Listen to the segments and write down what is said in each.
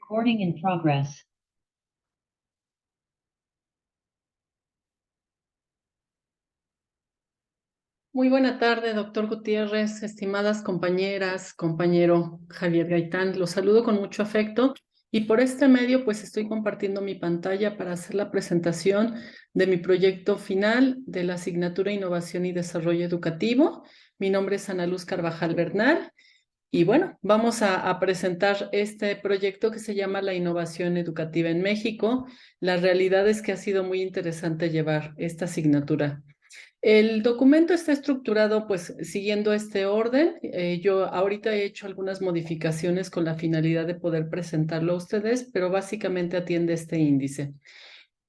Recording in progress. Muy buena tarde, doctor Gutiérrez, estimadas compañeras, compañero Javier Gaitán. Los saludo con mucho afecto y por este medio pues estoy compartiendo mi pantalla para hacer la presentación de mi proyecto final de la asignatura Innovación y Desarrollo Educativo. Mi nombre es Ana Luz Carvajal Bernal. Y bueno, vamos a presentar este proyecto que se llama La Innovación Educativa en México. La realidad es que ha sido muy interesante llevar esta asignatura. El documento está estructurado pues siguiendo este orden. Yo ahorita he hecho algunas modificaciones con la finalidad de poder presentarlo a ustedes, pero básicamente atiende este índice.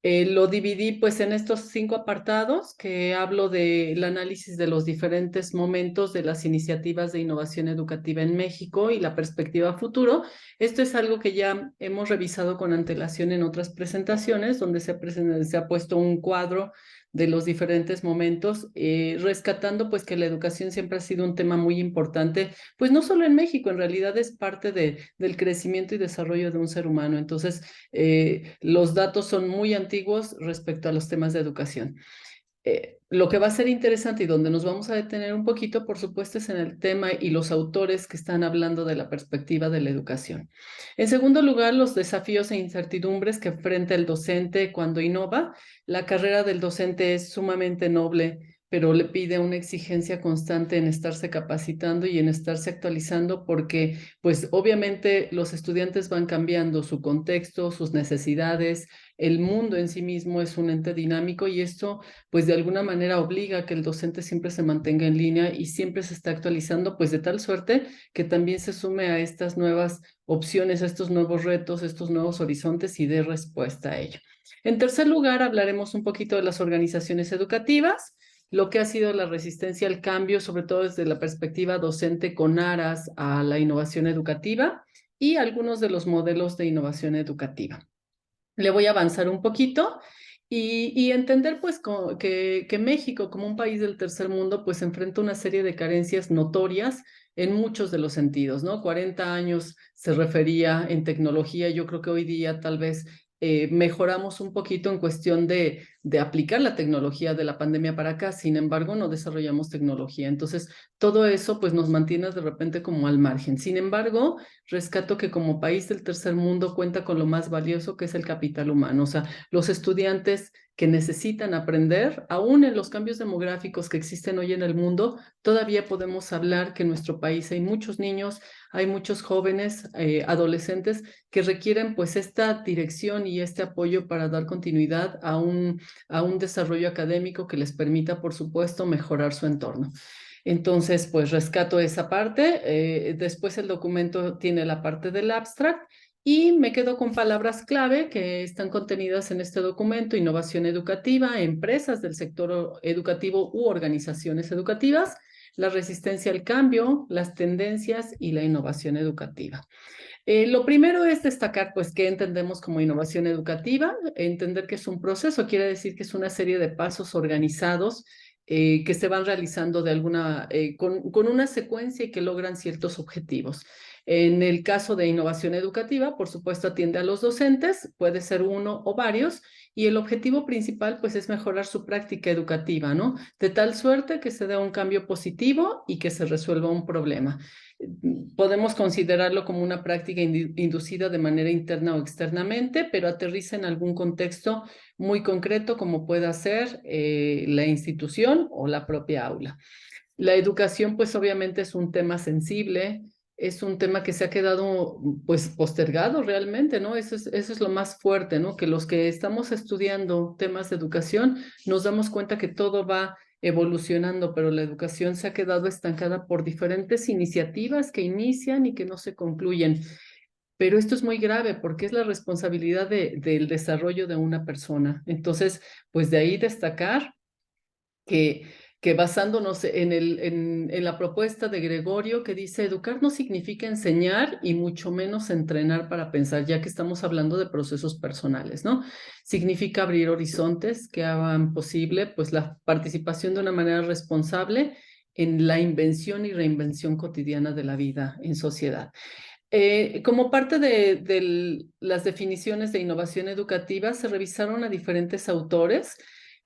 Lo dividí pues en estos 5 apartados que hablo del análisis de los diferentes momentos de las iniciativas de innovación educativa en México y la perspectiva a futuro. Esto es algo que ya hemos revisado con antelación en otras presentaciones, donde se ha puesto un cuadro de los diferentes momentos, rescatando pues que la educación siempre ha sido un tema muy importante, pues no solo en México, en realidad es parte del crecimiento y desarrollo de un ser humano. Entonces, los datos son muy antiguos respecto a los temas de educación. Lo que va a ser interesante y donde nos vamos a detener un poquito, por supuesto, es en el tema y los autores que están hablando de la perspectiva de la educación. En segundo lugar, los desafíos e incertidumbres que enfrenta el docente cuando innova. La carrera del docente es sumamente noble, pero le pide una exigencia constante en estarse capacitando y en estarse actualizando porque, pues, obviamente los estudiantes van cambiando su contexto, sus necesidades, el mundo en sí mismo es un ente dinámico y esto, pues, de alguna manera obliga a que el docente siempre se mantenga en línea y siempre se está actualizando, pues, de tal suerte que también se sume a estas nuevas opciones, a estos nuevos retos, estos nuevos horizontes y dé respuesta a ello. En tercer lugar, hablaremos un poquito de las organizaciones educativas, lo que ha sido la resistencia al cambio, sobre todo desde la perspectiva docente con aras a la innovación educativa y algunos de los modelos de innovación educativa. Le voy a avanzar un poquito y entender pues que México como un país del tercer mundo pues enfrenta una serie de carencias notorias en muchos de los sentidos, ¿no? 40 años se refería en tecnología, yo creo que hoy día tal vez mejoramos un poquito en cuestión de aplicar la tecnología de la pandemia para acá, sin embargo no desarrollamos tecnología, entonces todo eso pues nos mantiene de repente como al margen. Sin embargo, rescato que como país del tercer mundo cuenta con lo más valioso que es el capital humano, o sea, los estudiantes que necesitan aprender, aún en los cambios demográficos que existen hoy en el mundo, todavía podemos hablar que en nuestro país hay muchos niños, hay muchos jóvenes, adolescentes que requieren pues esta dirección y este apoyo para dar continuidad a un desarrollo académico que les permita, por supuesto, mejorar su entorno. Entonces, pues rescato esa parte. Después el documento tiene la parte del abstract y me quedo con palabras clave que están contenidas en este documento: innovación educativa, empresas del sector educativo u organizaciones educativas, la resistencia al cambio, las tendencias y la innovación educativa. Lo primero es destacar, pues, qué entendemos como innovación educativa. Entender que es un proceso quiere decir que es una serie de pasos organizados que se van realizando con una secuencia y que logran ciertos objetivos. En el caso de innovación educativa, por supuesto, atiende a los docentes, puede ser uno o varios, y el objetivo principal, pues, es mejorar su práctica educativa, ¿no? De tal suerte que se dé un cambio positivo y que se resuelva un problema. Podemos considerarlo como una práctica inducida de manera interna o externamente, pero aterriza en algún contexto muy concreto como pueda ser la institución o la propia aula. La educación, pues obviamente es un tema sensible, es un tema que se ha quedado pues postergado realmente, ¿no? Eso es lo más fuerte, ¿no? Que los que estamos estudiando temas de educación nos damos cuenta que todo va evolucionando, pero la educación se ha quedado estancada por diferentes iniciativas que inician y que no se concluyen. Pero esto es muy grave porque es la responsabilidad del desarrollo de una persona. Entonces, pues de ahí destacar que, que basándonos en la propuesta de Gregorio que dice: educar no significa enseñar y mucho menos entrenar para pensar, ya que estamos hablando de procesos personales, ¿no? Significa abrir horizontes que hagan posible pues la participación de una manera responsable en la invención y reinvención cotidiana de la vida en sociedad. Como parte de las definiciones de innovación educativa, se revisaron a diferentes autores.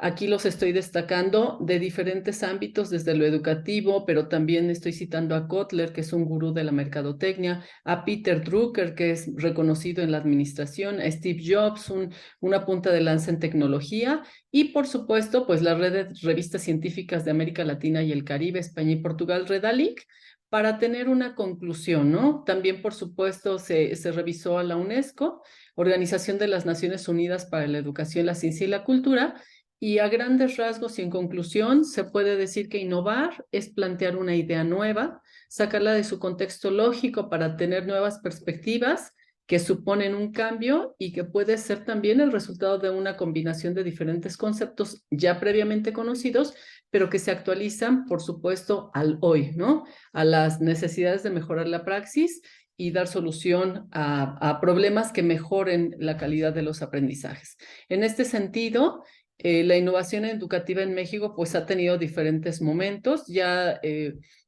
Aquí los estoy destacando de diferentes ámbitos, desde lo educativo, pero también estoy citando a Kotler, que es un gurú de la mercadotecnia, a Peter Drucker, que es reconocido en la administración, a Steve Jobs, una punta de lanza en tecnología, y por supuesto, pues la red de revistas científicas de América Latina y el Caribe, España y Portugal, Redalic, para tener una conclusión, ¿no? También, por supuesto, se revisó a la UNESCO, Organización de las Naciones Unidas para la Educación, la Ciencia y la Cultura, y a grandes rasgos y en conclusión, se puede decir que innovar es plantear una idea nueva, sacarla de su contexto lógico para tener nuevas perspectivas que suponen un cambio y que puede ser también el resultado de una combinación de diferentes conceptos ya previamente conocidos, pero que se actualizan, por supuesto, al hoy, ¿no? A las necesidades de mejorar la praxis y dar solución a problemas que mejoren la calidad de los aprendizajes. En este sentido, la innovación educativa en México pues ha tenido diferentes momentos. Ya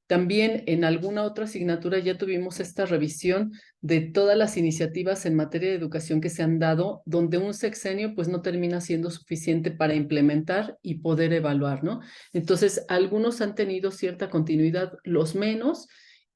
también en alguna otra asignatura ya tuvimos esta revisión de todas las iniciativas en materia de educación que se han dado, donde un sexenio pues no termina siendo suficiente para implementar y poder evaluar, ¿no? Entonces, algunos han tenido cierta continuidad, los menos,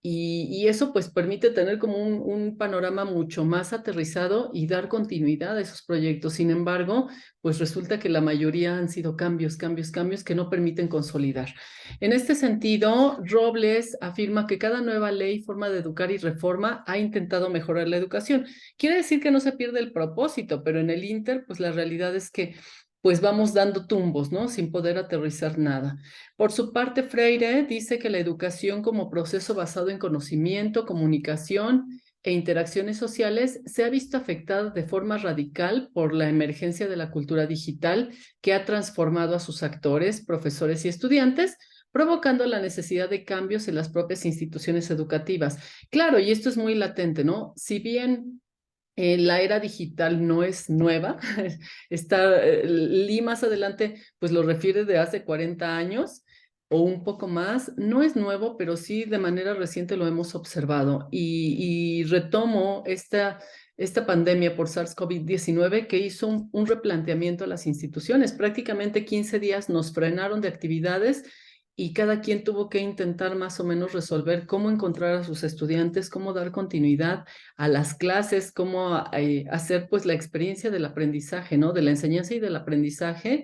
y eso pues permite tener como un panorama mucho más aterrizado y dar continuidad a esos proyectos. Sin embargo, pues resulta que la mayoría han sido cambios, cambios, cambios que no permiten consolidar. En este sentido, Robles afirma que cada nueva ley, forma de educar y reforma ha intentado mejorar la educación. Quiere decir que no se pierde el propósito, pero en el Inter, pues la realidad es que pues vamos dando tumbos, ¿no? Sin poder aterrizar nada. Por su parte, Freire dice que la educación como proceso basado en conocimiento, comunicación e interacciones sociales se ha visto afectada de forma radical por la emergencia de la cultura digital que ha transformado a sus actores, profesores y estudiantes, provocando la necesidad de cambios en las propias instituciones educativas. Claro, y esto es muy latente, ¿no? Si bien la era digital no es nueva, está, Lee más adelante pues lo refiere de hace 40 años o un poco más, no es nuevo, pero sí de manera reciente lo hemos observado y retomo esta pandemia por SARS-CoV-19 que hizo un replanteamiento a las instituciones. Prácticamente 15 días nos frenaron de actividades y cada quien tuvo que intentar más o menos resolver cómo encontrar a sus estudiantes, cómo dar continuidad a las clases, cómo hacer pues la experiencia del aprendizaje, ¿no? De la enseñanza y del aprendizaje.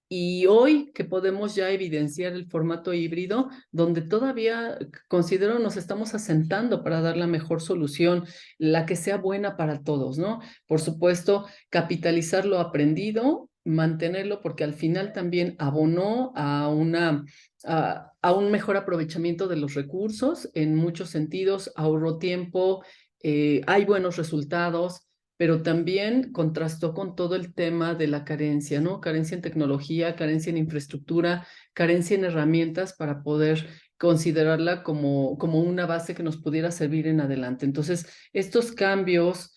Y hoy que podemos ya evidenciar el formato híbrido, donde todavía considero nos estamos asentando para dar la mejor solución, la que sea buena para todos, ¿no? Por supuesto, capitalizar lo aprendido, mantenerlo, porque al final también abonó a un mejor aprovechamiento de los recursos en muchos sentidos, ahorró tiempo, hay buenos resultados, pero también contrastó con todo el tema de la carencia, ¿no? Carencia en tecnología, carencia en infraestructura, carencia en herramientas para poder considerarla como una base que nos pudiera servir en adelante. Entonces, estos cambios,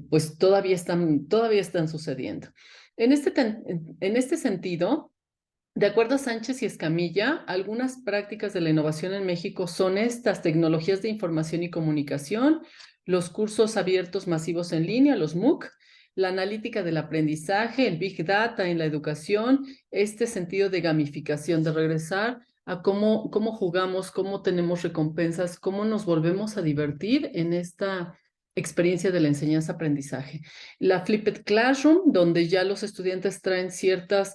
pues todavía están sucediendo. En este sentido, de acuerdo a Sánchez y Escamilla, algunas prácticas de la innovación en México son estas: tecnologías de información y comunicación, los cursos abiertos masivos en línea, los MOOC, la analítica del aprendizaje, el Big Data en la educación, este sentido de gamificación, de regresar a cómo jugamos, cómo tenemos recompensas, cómo nos volvemos a divertir en esta experiencia de la enseñanza-aprendizaje. La Flipped Classroom, donde ya los estudiantes traen ciertos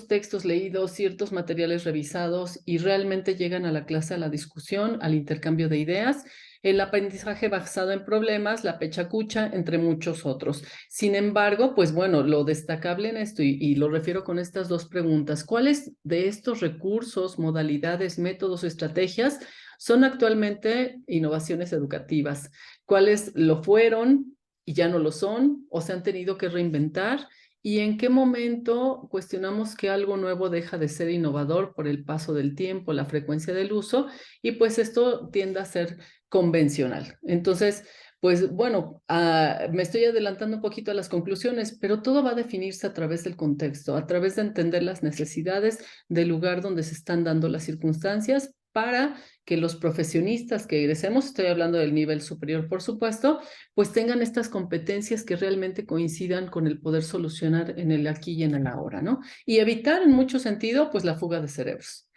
textos leídos, ciertos materiales revisados y realmente llegan a la clase, a la discusión, al intercambio de ideas, el aprendizaje basado en problemas, la pechacucha, entre muchos otros. Sin embargo, pues bueno, lo destacable en esto, y lo refiero con estas dos preguntas: ¿cuáles de estos recursos, modalidades, métodos, estrategias son actualmente innovaciones educativas? ¿Cuáles lo fueron y ya no lo son o se han tenido que reinventar? ¿Y en qué momento cuestionamos que algo nuevo deja de ser innovador por el paso del tiempo, la frecuencia del uso? Y pues esto tiende a ser convencional. Entonces, pues bueno, me estoy adelantando un poquito a las conclusiones, pero todo va a definirse a través del contexto, a través de entender las necesidades del lugar donde se están dando las circunstancias para que los profesionistas que egresemos, estoy hablando del nivel superior, por supuesto, pues tengan estas competencias que realmente coincidan con el poder solucionar en el aquí y en el ahora, ¿no? Y evitar en mucho sentido, pues la fuga de cerebros.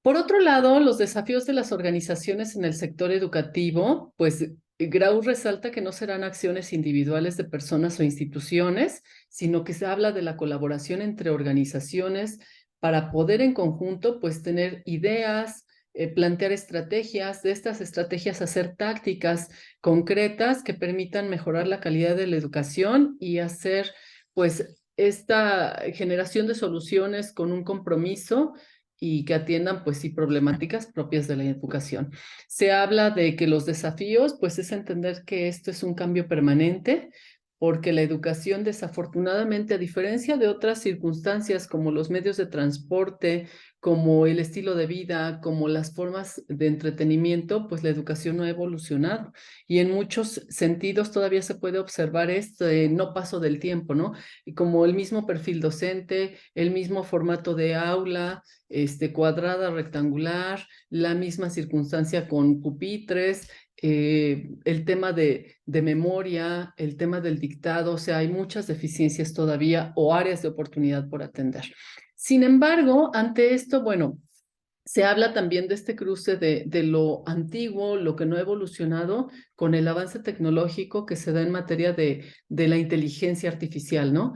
Por otro lado, los desafíos de las organizaciones en el sector educativo, pues Grau resalta que no serán acciones individuales de personas o instituciones, sino que se habla de la colaboración entre organizaciones para poder en conjunto, pues tener ideas, plantear estrategias, de estas estrategias hacer tácticas concretas que permitan mejorar la calidad de la educación y hacer, pues, esta generación de soluciones con un compromiso y que atiendan, pues sí, problemáticas propias de la educación. Se habla de que los desafíos, pues es entender que esto es un cambio permanente, porque la educación, desafortunadamente, a diferencia de otras circunstancias como los medios de transporte, como el estilo de vida, como las formas de entretenimiento, pues la educación no ha evolucionado. Y en muchos sentidos todavía se puede observar este no paso del tiempo, ¿no? Y como el mismo perfil docente, el mismo formato de aula, cuadrada, rectangular, la misma circunstancia con pupitres, el tema de memoria, el tema del dictado, o sea, hay muchas deficiencias todavía o áreas de oportunidad por atender. Sin embargo, ante esto, bueno, se habla también de este cruce de lo antiguo, lo que no ha evolucionado, con el avance tecnológico que se da en materia de la inteligencia artificial, ¿no?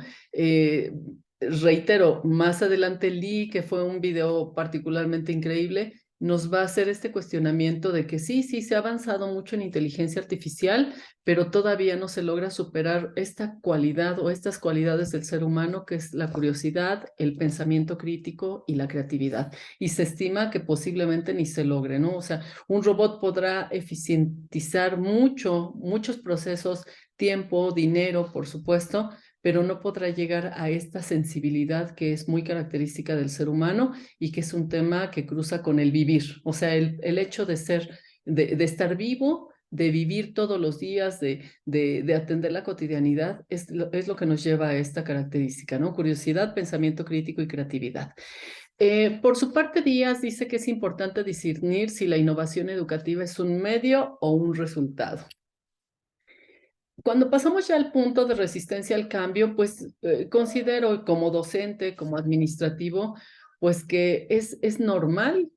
Reitero, más adelante Lee, que fue un video particularmente increíble, nos va a hacer este cuestionamiento de que sí, sí, se ha avanzado mucho en inteligencia artificial, pero todavía no se logra superar esta cualidad o estas cualidades del ser humano, que es la curiosidad, el pensamiento crítico y la creatividad. Y se estima que posiblemente ni se logre, ¿no? O sea, un robot podrá eficientizar muchos procesos, tiempo, dinero, por supuesto, pero no podrá llegar a esta sensibilidad que es muy característica del ser humano y que es un tema que cruza con el vivir. O sea, el hecho de ser, de estar vivo, de vivir todos los días, de atender la cotidianidad, es lo que nos lleva a esta característica, ¿no? Curiosidad, pensamiento crítico y creatividad. Por su parte, Díaz dice que es importante discernir si la innovación educativa es un medio o un resultado. Cuando pasamos ya al punto de resistencia al cambio, pues considero como docente, como administrativo, pues que es normal,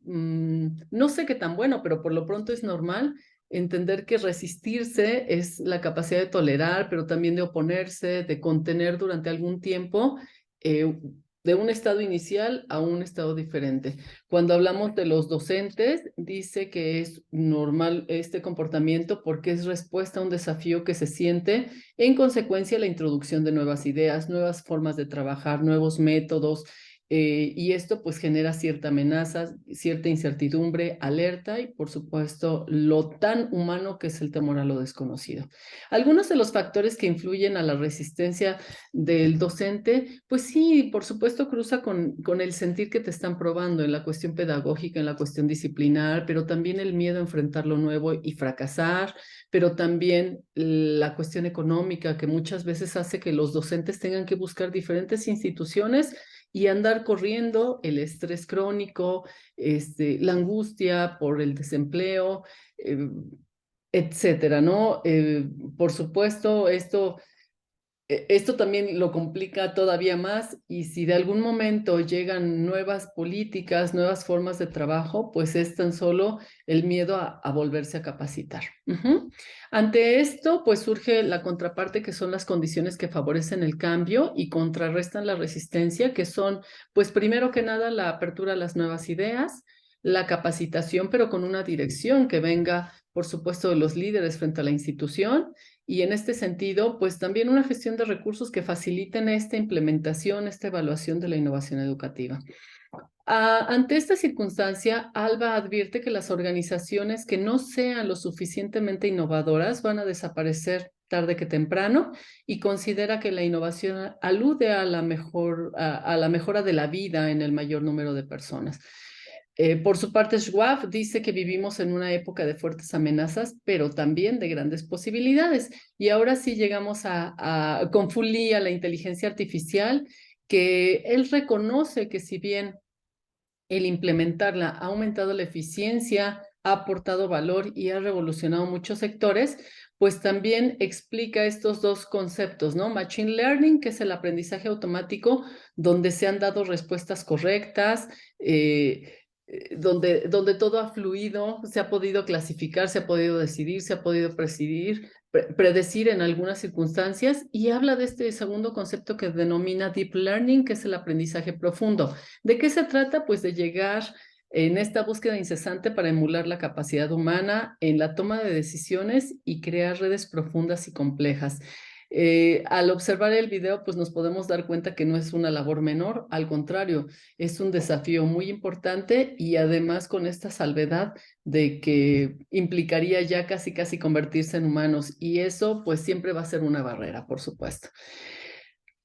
no sé qué tan bueno, pero por lo pronto es normal entender que resistirse es la capacidad de tolerar, pero también de oponerse, de contener durante algún tiempo, eh, de un estado inicial a un estado diferente. Cuando hablamos de los docentes, dice que es normal este comportamiento porque es respuesta a un desafío que se siente en consecuencia de la introducción de nuevas ideas, nuevas formas de trabajar, nuevos métodos, y esto pues genera cierta amenaza, cierta incertidumbre, alerta y por supuesto lo tan humano que es el temor a lo desconocido. Algunos de los factores que influyen a la resistencia del docente, pues sí, por supuesto cruza con el sentir que te están probando en la cuestión pedagógica, en la cuestión disciplinar, pero también el miedo a enfrentar lo nuevo y fracasar, pero también la cuestión económica que muchas veces hace que los docentes tengan que buscar diferentes instituciones y andar corriendo, el estrés crónico, la angustia por el desempleo, etcétera, ¿no? Por supuesto, esto también lo complica todavía más y si de algún momento llegan nuevas políticas, nuevas formas de trabajo, pues es tan solo el miedo a volverse a capacitar. Ante esto, pues surge la contraparte que son las condiciones que favorecen el cambio y contrarrestan la resistencia, que son, pues primero que nada, la apertura a las nuevas ideas, la capacitación, pero con una dirección que venga, por supuesto, de los líderes frente a la institución y en este sentido, pues también una gestión de recursos que faciliten esta implementación, esta evaluación de la innovación educativa. Ante esta circunstancia, ALBA advierte que las organizaciones que no sean lo suficientemente innovadoras van a desaparecer tarde que temprano y considera que la innovación alude a la mejora de la vida en el mayor número de personas. Por su parte, Schwab dice que vivimos en una época de fuertes amenazas, pero también de grandes posibilidades. Y ahora sí llegamos con Fully a la inteligencia artificial, que él reconoce que si bien el implementarla ha aumentado la eficiencia, ha aportado valor y ha revolucionado muchos sectores, pues también explica estos dos conceptos, ¿no? Machine Learning, que es el aprendizaje automático, donde se han dado respuestas correctas, donde todo ha fluido, se ha podido clasificar, se ha podido decidir, se ha podido predecir en algunas circunstancias, y habla de este segundo concepto que denomina Deep Learning, que es el aprendizaje profundo. ¿De qué se trata? Pues de llegar en esta búsqueda incesante para emular la capacidad humana en la toma de decisiones y crear redes profundas y complejas. Al observar el video, pues nos podemos dar cuenta que no es una labor menor, al contrario, es un desafío muy importante, y además con esta salvedad de que implicaría ya casi casi convertirse en humanos, y eso pues siempre va a ser una barrera, por supuesto.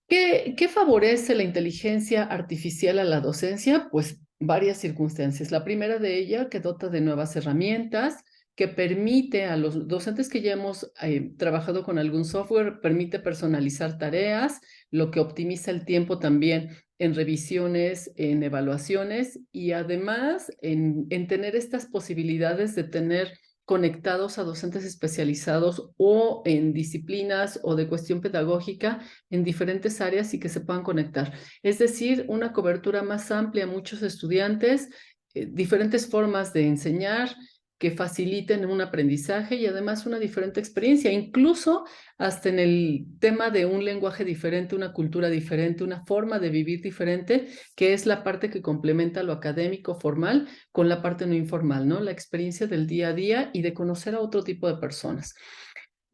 ¿Qué favorece la inteligencia artificial a la docencia? Pues varias circunstancias. La primera de ellas, que dota de nuevas herramientas, que permite a los docentes que ya hemos trabajado con algún software, permite personalizar tareas, lo que optimiza el tiempo también en revisiones, en evaluaciones, y además en tener estas posibilidades de tener conectados a docentes especializados o en disciplinas o de cuestión pedagógica en diferentes áreas y que se puedan conectar. Es decir, una cobertura más amplia a muchos estudiantes, diferentes formas de enseñar que faciliten un aprendizaje y además una diferente experiencia, incluso hasta en el tema de un lenguaje diferente, una cultura diferente, una forma de vivir diferente, que es la parte que complementa lo académico formal con la parte no informal, ¿no? La experiencia del día a día y de conocer a otro tipo de personas.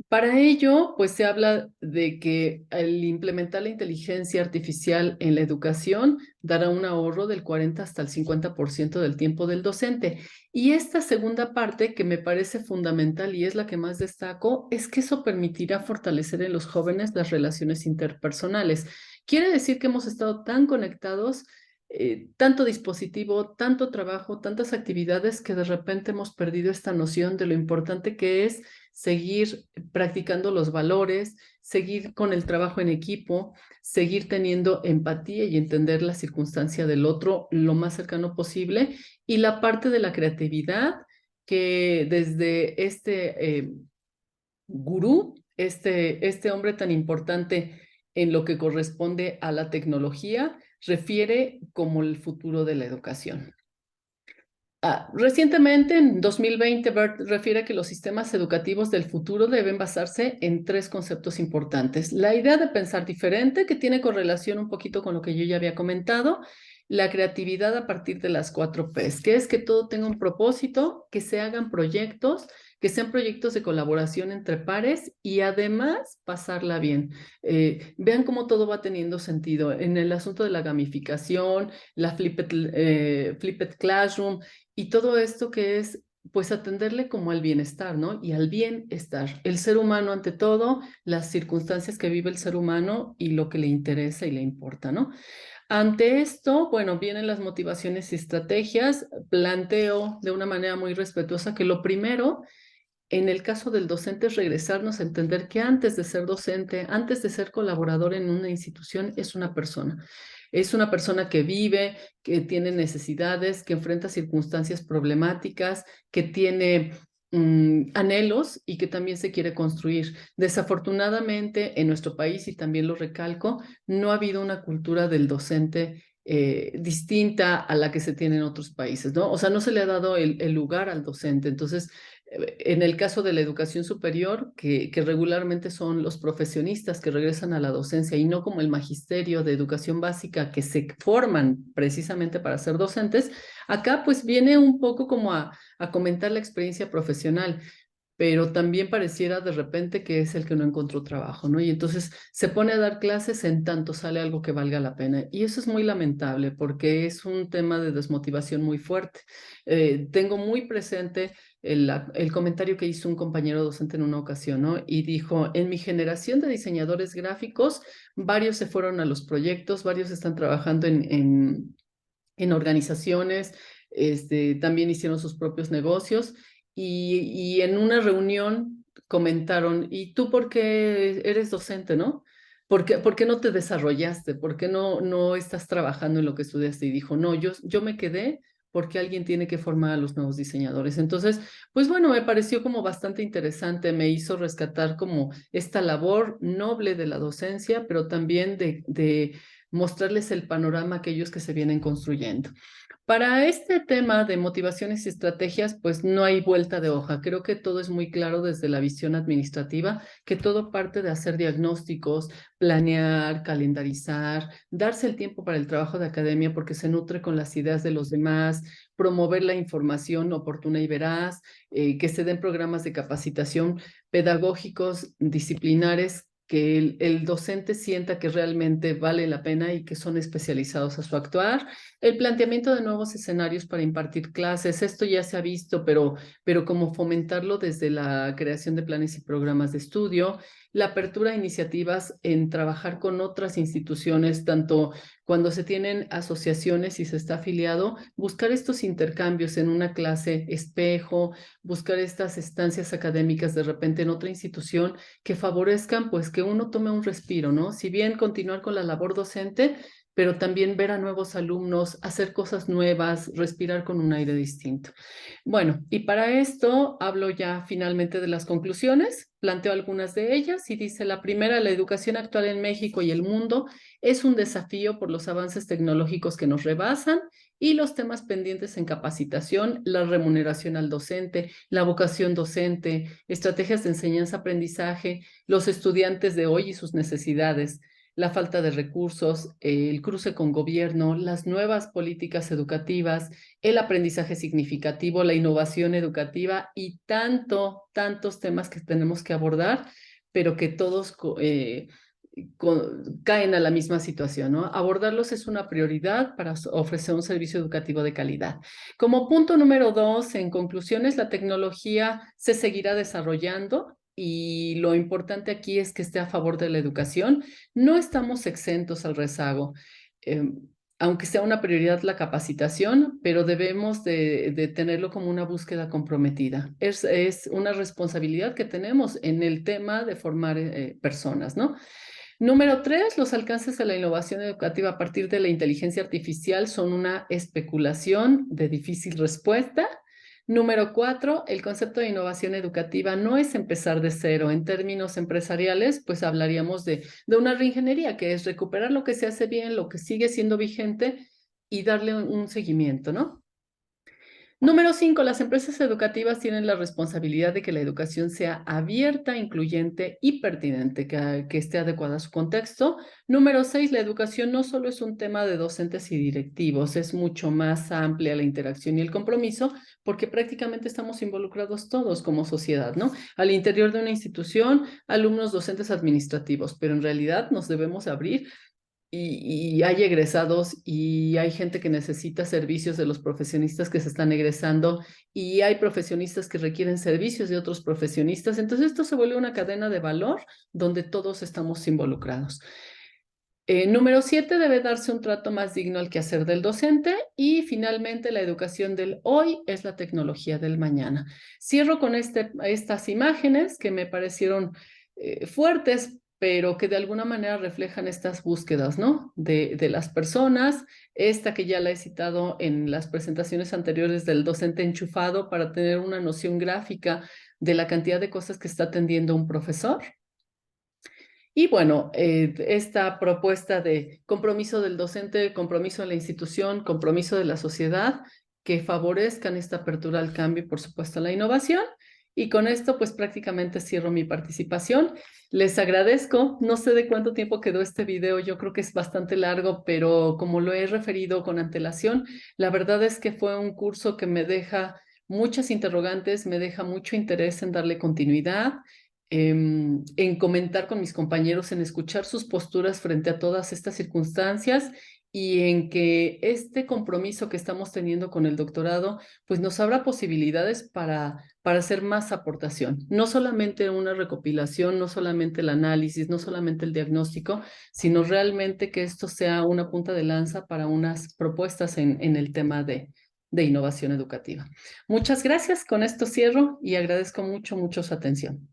Para ello, pues se habla de que al implementar la inteligencia artificial en la educación dará un ahorro del 40 hasta el 50% del tiempo del docente. Y esta segunda parte, que me parece fundamental y es la que más destaco, es que eso permitirá fortalecer en los jóvenes las relaciones interpersonales. Quiere decir que hemos estado tan conectados, tanto dispositivo, tanto trabajo, tantas actividades, que de repente hemos perdido esta noción de lo importante que es seguir practicando los valores, seguir con el trabajo en equipo, seguir teniendo empatía y entender la circunstancia del otro lo más cercano posible, y la parte de la creatividad que desde este gurú, este hombre tan importante en lo que corresponde a la tecnología, refiere como el futuro de la educación. Recientemente, en 2020, Bert refiere que los sistemas educativos del futuro deben basarse en tres conceptos importantes. La idea de pensar diferente, que tiene correlación un poquito con lo que yo ya había comentado. La creatividad a partir de las 4Ps, que es que todo tenga un propósito, que se hagan proyectos, que sean proyectos de colaboración entre pares y además pasarla bien. Vean cómo todo va teniendo sentido. En el asunto de la gamificación, la flipped classroom, y todo esto que es, pues, atenderle como al bienestar, ¿no? Y al bienestar. El ser humano ante todo, las circunstancias que vive el ser humano y lo que le interesa y le importa, ¿no? Ante esto, bueno, vienen las motivaciones y estrategias. Planteo de una manera muy respetuosa que lo primero, en el caso del docente, es regresarnos a entender que antes de ser docente, antes de ser colaborador en una institución, es una persona. Es una persona que vive, que tiene necesidades, que enfrenta circunstancias problemáticas, que tiene anhelos y que también se quiere construir. Desafortunadamente, en nuestro país, y también lo recalco, no ha habido una cultura del docente distinta a la que se tiene en otros países, ¿no? O sea, no se le ha dado el lugar al docente. Entonces, en el caso de la educación superior, que regularmente son los profesionistas que regresan a la docencia y no como el magisterio de educación básica que se forman precisamente para ser docentes, acá pues viene un poco como a comentar la experiencia profesional, pero también pareciera de repente que es el que no encontró trabajo, ¿no? Y entonces se pone a dar clases en tanto sale algo que valga la pena. Y eso es muy lamentable porque es un tema de desmotivación muy fuerte. Tengo muy presente el comentario que hizo un compañero docente en una ocasión, ¿no? Y dijo, en mi generación de diseñadores gráficos, varios se fueron a los proyectos, varios están trabajando en organizaciones, también hicieron sus propios negocios, y en una reunión comentaron, ¿y tú por qué eres docente, no? ¿Por qué no te desarrollaste? ¿Por qué no estás trabajando en lo que estudiaste? Y dijo, no, yo me quedé porque alguien tiene que formar a los nuevos diseñadores. Entonces, pues bueno, me pareció como bastante interesante, me hizo rescatar como esta labor noble de la docencia, pero también de mostrarles el panorama a aquellos que se vienen construyendo. Para este tema de motivaciones y estrategias, pues no hay vuelta de hoja. Creo que todo es muy claro desde la visión administrativa, que todo parte de hacer diagnósticos, planear, calendarizar, darse el tiempo para el trabajo de academia porque se nutre con las ideas de los demás, promover la información oportuna y veraz, que se den programas de capacitación pedagógicos, disciplinares, que el docente sienta que realmente vale la pena y que son especializados a su actuar. El planteamiento de nuevos escenarios para impartir clases, esto ya se ha visto, pero como fomentarlo desde la creación de planes y programas de estudio, la apertura de iniciativas en trabajar con otras instituciones, tanto cuando se tienen asociaciones y se está afiliado, buscar estos intercambios en una clase espejo, buscar estas estancias académicas de repente en otra institución que favorezcan pues que uno tome un respiro, ¿no? Si bien continuar con la labor docente, pero también ver a nuevos alumnos, hacer cosas nuevas, respirar con un aire distinto. Bueno, y para esto hablo ya finalmente de las conclusiones, planteo algunas de ellas y dice la primera, la educación actual en México y el mundo es un desafío por los avances tecnológicos que nos rebasan y los temas pendientes en capacitación, la remuneración al docente, la vocación docente, estrategias de enseñanza-aprendizaje, los estudiantes de hoy y sus necesidades, la falta de recursos, el cruce con gobierno, las nuevas políticas educativas, el aprendizaje significativo, la innovación educativa y tantos temas que tenemos que abordar, pero que todos caen a la misma situación, ¿no? Abordarlos es una prioridad para ofrecer un servicio educativo de calidad. Como punto número 2, en conclusiones, la tecnología se seguirá desarrollando y lo importante aquí es que esté a favor de la educación. No estamos exentos al rezago. Aunque sea una prioridad la capacitación, pero debemos de tenerlo como una búsqueda comprometida. Es una responsabilidad que tenemos en el tema de formar personas, ¿no? Número 3, los alcances de la innovación educativa a partir de la inteligencia artificial son una especulación de difícil respuesta. Número 4, el concepto de innovación educativa no es empezar de cero. En términos empresariales, pues hablaríamos de una reingeniería, que es recuperar lo que se hace bien, lo que sigue siendo vigente y darle un seguimiento, ¿no? Número 5, las empresas educativas tienen la responsabilidad de que la educación sea abierta, incluyente y pertinente, que esté adecuada a su contexto. Número 6, la educación no solo es un tema de docentes y directivos, es mucho más amplia la interacción y el compromiso, porque prácticamente estamos involucrados todos como sociedad, ¿no? Al interior de una institución, alumnos, docentes, administrativos, pero en realidad nos debemos abrir y hay egresados y hay gente que necesita servicios de los profesionistas que se están egresando y hay profesionistas que requieren servicios de otros profesionistas. Entonces esto se vuelve una cadena de valor donde todos estamos involucrados. Número 7, debe darse un trato más digno al quehacer del docente y finalmente la educación del hoy es la tecnología del mañana. Cierro con estas imágenes que me parecieron fuertes, pero que de alguna manera reflejan estas búsquedas, ¿no? De las personas, esta que ya la he citado en las presentaciones anteriores del docente enchufado para tener una noción gráfica de la cantidad de cosas que está atendiendo un profesor. Y bueno, esta propuesta de compromiso del docente, compromiso de la institución, compromiso de la sociedad, que favorezcan esta apertura al cambio y por supuesto a la innovación. Y con esto pues prácticamente cierro mi participación. Les agradezco, no sé de cuánto tiempo quedó este video, yo creo que es bastante largo, pero como lo he referido con antelación, la verdad es que fue un curso que me deja muchas interrogantes, me deja mucho interés en darle continuidad, en comentar con mis compañeros, en escuchar sus posturas frente a todas estas circunstancias y en que este compromiso que estamos teniendo con el doctorado, pues nos abra posibilidades para hacer más aportación. No solamente una recopilación, no solamente el análisis, no solamente el diagnóstico, sino realmente que esto sea una punta de lanza para unas propuestas en el tema de innovación educativa. Muchas gracias, con esto cierro y agradezco mucho su atención.